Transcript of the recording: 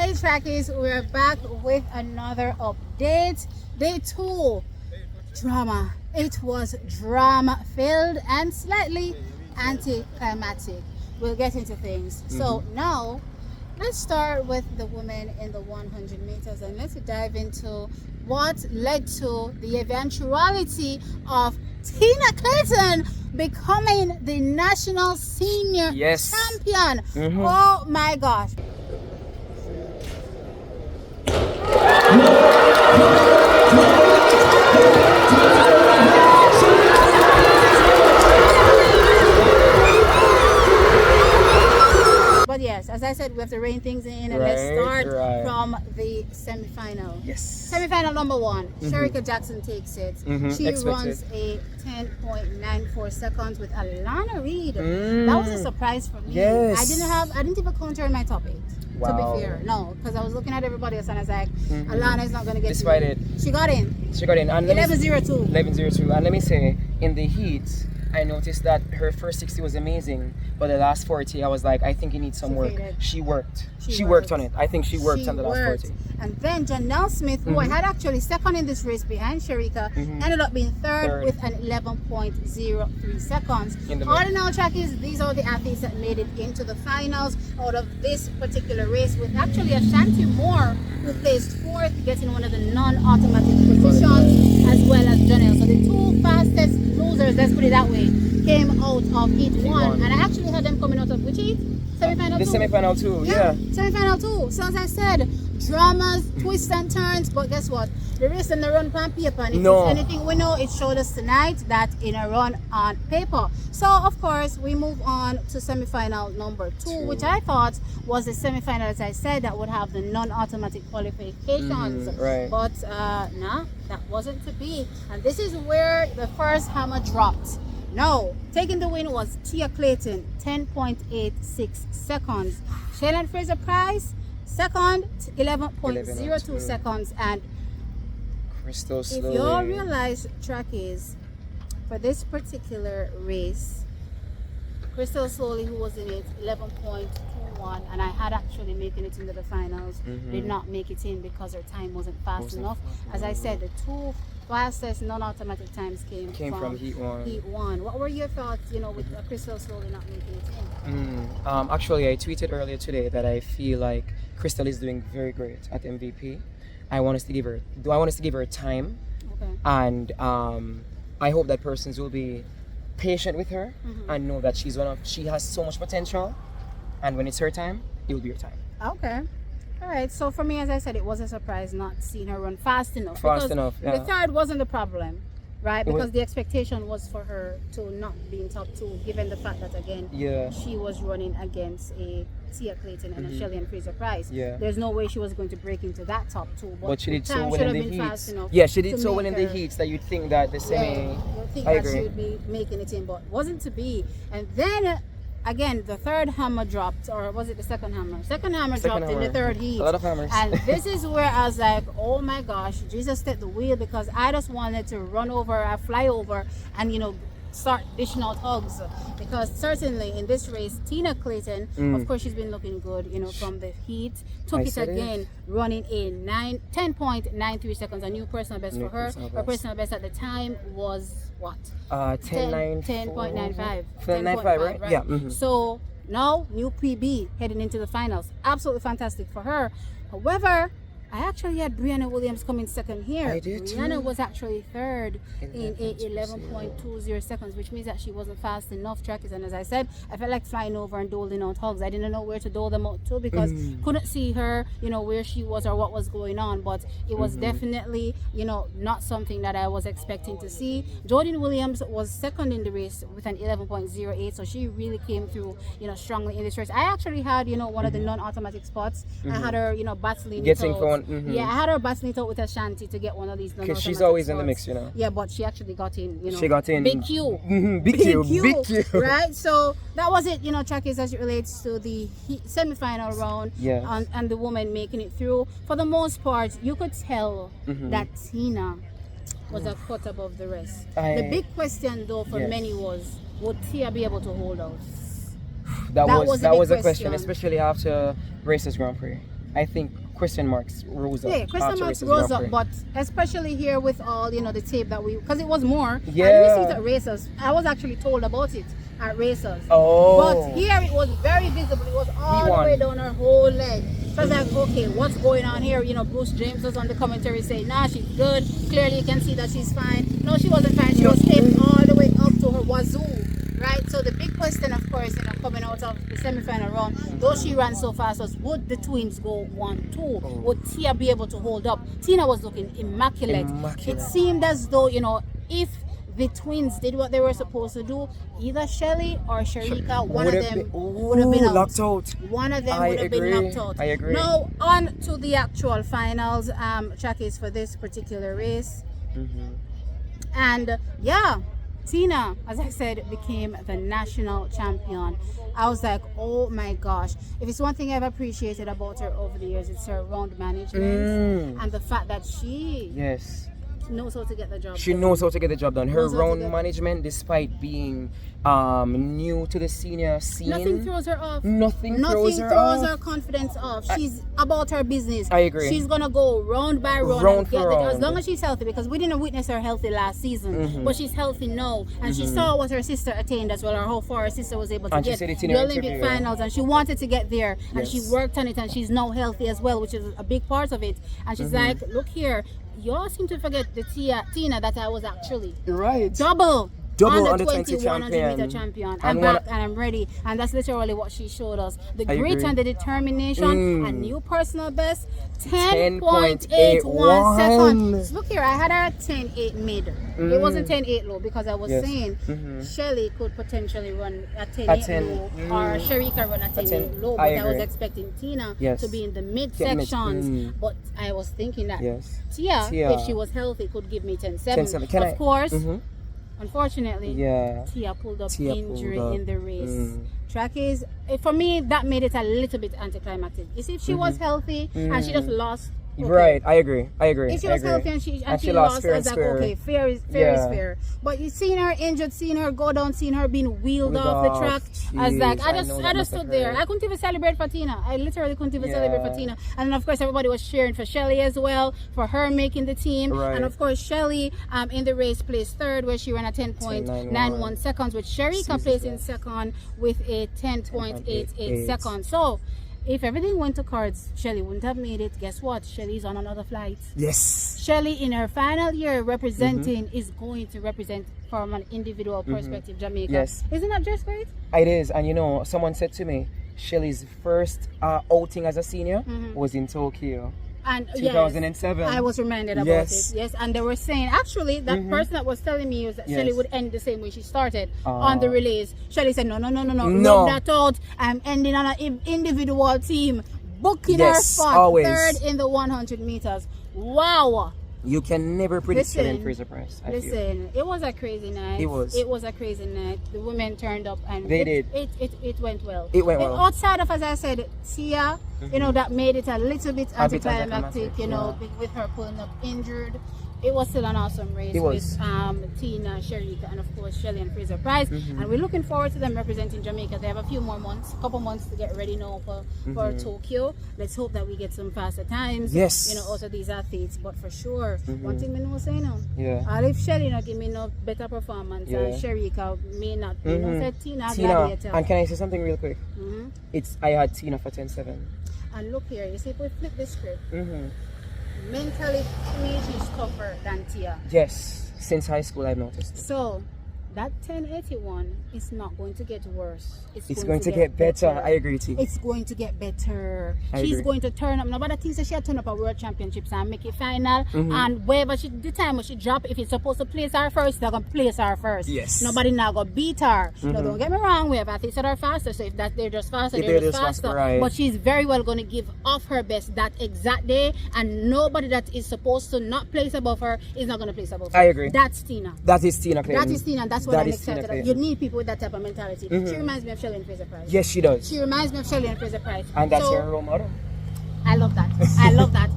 Hey trackies, we're back with another update. Day 2, drama. It was drama filled and slightly anticlimactic. We'll get into things. So now let's start with the women in the 100 meters and let's dive into what led to the eventuality of Tina Clayton becoming the national senior champion. Oh my gosh. But yes, as I said, we have to rein things in and let's start from the semi-final. Semi-final number 1, Shericka Jackson takes it. She runs a 10.94 seconds with Alana Reid. That was a surprise for me. I didn't even count her in my top 8. To be fair, no, because I was looking at everybody else and I was like, Alana is not going to get despite it. She got in. And 11:02. 11:02. And let me say, in the heat, I noticed that her first 60 was amazing, but the last 40, I was like, I think you need some work. She worked. She worked on it. I think she worked on the last 40. And then Janelle Smith, who I had actually second in this race behind Shericka, ended up being third with an 11.03 seconds. All in all, trackies, these are the athletes that made it into the finals out of this particular race, with actually Ashanti Moore, who placed 4th, getting one of the non-automatic positions, as well as Janelle. So the 2 fastest losers, let's put it that way, came out of heat 1. And I actually had them coming out of which heat? Semi-final 2. The semi-final 2, yeah. Semi-final 2. So as I said, dramas, twists and turns, but guess what? The race and the run on paper. And if it's anything we know, it showed us tonight that in a run on paper. So of course, we move on to semi-final number 2, which I thought was the semi-final, as I said, that would have the non-automatic qualifications. But nah, that wasn't to be. And this is where the first hammer dropped. No, taking the win was Tia Clayton, 10.86 seconds. Shaylin Fraser-Pryce, second, 11.02 seconds. And Crystal if you all realize, trackies, for this particular race, Crystal Slowly, who was in it, 11.21, and I had actually making it into the finals, did not make it in because her time wasn't fast enough. As I said, the 2 fastest non-automatic times came from heat 1. What were your thoughts, with Crystal Slowly not making it in? Actually, I tweeted earlier today that I feel like Crystal is doing very great at MVP. I want us to give her time, and I hope that persons will be patient with her and know that she has so much potential, and when it's her time, it will be her time. Okay. All right, so for me, as I said, it was a surprise not seeing her run fast enough. The third wasn't the problem, right? Because the expectation was for her to not be in top 2, given the fact that, again, she was running against a Tia Clayton and a Shaylin Fraser-Pryce. There's no way she was going to break into that top 2. But she did so well in the heats. Yeah, she did so well in the heats that you'd think that the semi... I agree. She would be making it in, but wasn't to be. And then... again, the third hammer dropped, or was it the second hammer? Second hammer dropped in the third heat. A lot of hammers. And this is where I was like, oh my gosh, Jesus take the wheel, because I just wanted to run over, fly over, and start dishing out hugs. Because certainly in this race, Tina Clayton, of course, she's been looking good, from the heat. Took it again, running a 10.93 seconds, a new personal best for her. Her personal best at the time was what? 10.95. 10.95, right? Yeah. So now new PB heading into the finals. Absolutely fantastic for her. However, I actually had Brianna Williams coming second here. I did Brianna too. was actually third in 11.20 seconds, which means that she wasn't fast enough, trackies. And as I said, I felt like flying over and doling out hugs. I didn't know where to dole them out to, because couldn't see her, where she was or what was going on. But it was definitely, not something that I was expecting to see. Jordan Williams was second in the race with an 11.08, so she really came through, strongly in this race. I actually had, one of the non-automatic spots. I had her, battling Yeah, I had her battling it out with Ashanti to get one of these. Because she's always spots in the mix, Yeah, but she actually got in, She got in. Big Q. Big Q. Right? So that was it, trackies, as it relates to the semi-final round. And the woman making it through. For the most part, you could tell that Tina was a cut above the rest. The big question, though, for many was, would Tia be able to hold out? That was a question, especially after Races Grand Prix. I think question marks rose up. Yeah, question marks rose up, but especially here with all, you know, the tape that because it was more. Yeah. I didn't see it at races. I was actually told about it at races. Oh. But here it was very visible. It was all the way down her whole leg. So I was like, okay, what's going on here? You know, Bruce James was on the commentary saying, nah, she's good. Clearly you can see that she's fine. No, she wasn't fine. She was taped all the way up to her wazoo. Right, so the big question, of course, you know, coming out of the semi-final round, though she ran so fast, was would the twins go 1-2? Would Tia be able to hold up? Tina was looking immaculate. It seemed as though, you know, if the twins did what they were supposed to do, either Shelly or Sharika, one of them would have been out. Locked out. One of them would have been knocked out. I agree. Now, on to the actual finals, Chakis, for this particular race. And yeah, Tina, as I said, became the national champion. I was like, oh my gosh. If it's one thing I've appreciated about her over the years, it's her round management and the fact that she knows how to get the job done. She knows how to get the job done. Her round management, despite being new to the senior scene, nothing throws her off. Nothing throws her confidence off. She's about her business. I agree. She's gonna go round by round and get the job, as long as she's healthy, because we didn't witness her healthy last season, but she's healthy now, and she saw what her sister attained as well, or how far her sister was able to get the Olympic finals, and she wanted to get there, and she worked on it, and she's now healthy as well, which is a big part of it. And she's like, look here, y'all seem to forget the Tina that I was actually double under 20 100 meter champion. I'm back and I'm ready, and that's literally what she showed us. The grit and the determination, a new personal best, 10.81 seconds. Look here, I had her at 10.8 mid. It wasn't 10.8 low, because I was saying Shelly could potentially run at 10.8 low, or Sharika run at 10.8 low, but I was expecting Tina to be in the mid sections. But I was thinking that Tia, if she was healthy, could give me 10.7. Of course, unfortunately, Tia pulled up injury in the race. Track is, for me, that made it a little bit anticlimactic. You see, if she was healthy and she just lost. Right, I agree. If she was healthy and she lost, I was like, okay, fair is fair. But you seen her injured, seen her go down, seen her being wheeled off the track. I was like, I just stood there. I couldn't even celebrate for Tina. I literally couldn't even celebrate for Tina. And then, of course, everybody was cheering for Shelly as well, for her making the team. And of course, Shelly in the race placed third, where she ran at 10.91 seconds, with Sharika placed in second with a 10.88 seconds. So if everything went to cards, Shelly wouldn't have made it. Guess what? Shelly's on another flight. Yes. Shelly, in her final year representing, is going to represent from an individual perspective Jamaica. Yes. Isn't that just great? It is. And you know, someone said to me, Shelly's first outing as a senior was in Tokyo. And 2007. I was reminded about it. Yes, and they were saying, actually, that person that was telling me was that Shelly would end the same way she started on the relays. Shelly said, no, rub that out. I'm ending on an individual team, booking her spot third in the 100 meters. Wow. You can never predict Shelly and Fraser Price. It was a crazy night. It was a crazy night. The women turned up and it went well. It went well. Outside of, as I said, Tia, you know, that made it a little bit anticlimactic, you know, with her pulling up injured. It was still an awesome race with Tina, Sharika, and of course Shelly and Fraser Price. And we're looking forward to them representing Jamaica. They have a few more months, couple months to get ready now for Tokyo. Let's hope that we get some faster times. Yes. You know, also these athletes. But for sure, one thing we know say now. Yeah. If Shelly not give me no better performance, and Sharika may not. You know, said Tina. And can I say something real quick? I had Tina for 10.7. And look here, you see, if we flip the script. Mentally, to me, she's tougher than Tia. Yes, since high school I've noticed. So, that 1081 is not going to get worse. It's going to get better. I agree with you. It's going to get better. She's going to turn up. Nobody thinks that she'll turn up at World Championships and make it final. And wherever the time when she drop, if it's supposed to place her first, they're going to place her first. Yes. Nobody now going to beat her. No, don't get me wrong. We have athletes that are faster. So if they're just faster, they're just faster. Right. But she's very well going to give off her best that exact day. And nobody that is supposed to not place above her is not going to place above her. I agree. That's Tina. That is Tina. That is Tina. That's what I'm excited about. You need people with that type of mentality. She reminds me of Shelly and Fraser Price. Yes, she does. She reminds me of Shelly and Fraser Price. And that's your role model. I love that. I love that.